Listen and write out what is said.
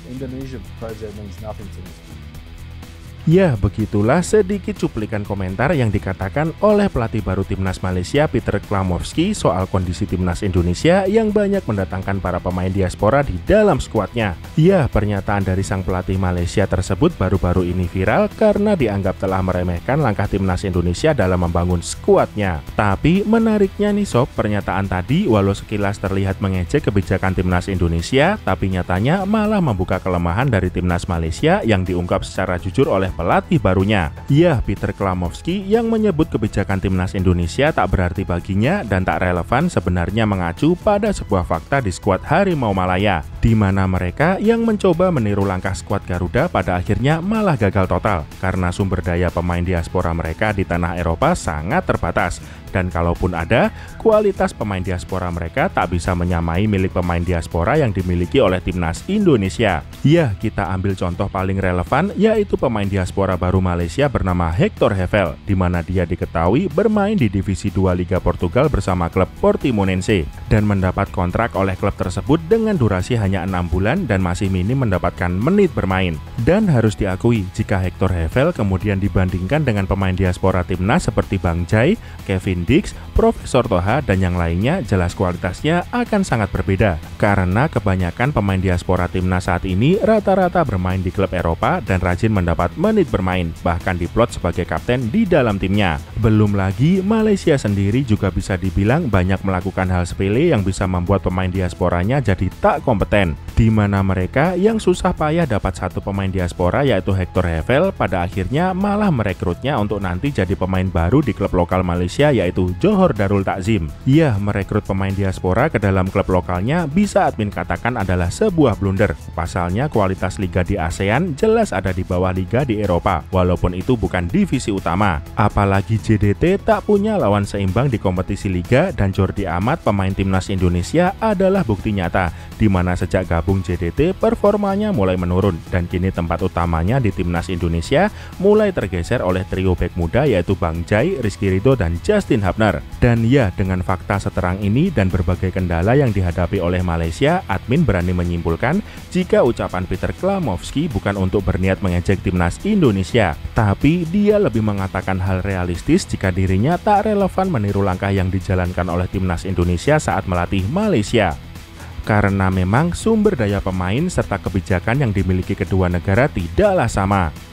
Indonesia project means nothing to me. Ya, begitulah sedikit cuplikan komentar yang dikatakan oleh pelatih baru timnas Malaysia Peter Klamovski soal kondisi timnas Indonesia yang banyak mendatangkan para pemain diaspora di dalam skuadnya. Ya, pernyataan dari sang pelatih Malaysia tersebut baru-baru ini viral karena dianggap telah meremehkan langkah timnas Indonesia dalam membangun skuadnya. Tapi menariknya nih sob, pernyataan tadi walau sekilas terlihat mengejek kebijakan timnas Indonesia, tapi nyatanya malah membuka kelemahan dari timnas Malaysia yang diungkap secara jujur oleh pelatih barunya. Ya, Peter Klamovski yang menyebut kebijakan timnas Indonesia tak berarti baginya dan tak relevan sebenarnya mengacu pada sebuah fakta di skuad Harimau Malaya, di mana mereka yang mencoba meniru langkah skuad Garuda pada akhirnya malah gagal total karena sumber daya pemain diaspora mereka di tanah Eropa sangat terbatas. Dan kalaupun ada, kualitas pemain diaspora mereka tak bisa menyamai milik pemain diaspora yang dimiliki oleh timnas Indonesia. Ya, kita ambil contoh paling relevan yaitu pemain diaspora baru Malaysia bernama Hector Hevel, di mana dia diketahui bermain di Divisi 2 Liga Portugal bersama klub Portimonense dan mendapat kontrak oleh klub tersebut dengan durasi hanya 6 bulan dan masih minim mendapatkan menit bermain. Dan harus diakui, jika Hector Hevel kemudian dibandingkan dengan pemain diaspora timnas seperti Bang Jai, Kevin Dix, Profesor Toha, dan yang lainnya, jelas kualitasnya akan sangat berbeda karena kebanyakan pemain diaspora timnas saat ini rata-rata bermain di klub Eropa dan rajin mendapat menit bermain, bahkan diplot sebagai kapten di dalam timnya. Belum lagi, Malaysia sendiri juga bisa dibilang banyak melakukan hal sepele yang bisa membuat pemain diasporanya jadi tak kompeten, di mana mereka yang susah payah dapat satu pemain diaspora yaitu Hector Hevel pada akhirnya malah merekrutnya untuk nanti jadi pemain baru di klub lokal Malaysia yaitu Johor Darul Takzim. Ya, merekrut pemain diaspora ke dalam klub lokalnya bisa admin katakan adalah sebuah blunder. Pasalnya kualitas liga di ASEAN jelas ada di bawah liga di Eropa, walaupun itu bukan divisi utama. Apalagi JDT tak punya lawan seimbang di kompetisi liga dan Jordi Amat pemain timnas Indonesia adalah bukti nyata, di mana sejak gabung JDT performanya mulai menurun dan kini tempat utamanya di timnas Indonesia mulai tergeser oleh trio bek muda yaitu Bang Jai, Rizky Ridho, dan Justin Hubner. Dan ya, dengan fakta seterang ini dan berbagai kendala yang dihadapi oleh Malaysia, admin berani menyimpulkan jika ucapan Peter Klamovski bukan untuk berniat mengejek timnas Indonesia, tapi dia lebih mengatakan hal realistis jika dirinya tak relevan meniru langkah yang dijalankan oleh timnas Indonesia saat melatih Malaysia. Karena memang sumber daya pemain serta kebijakan yang dimiliki kedua negara tidaklah sama.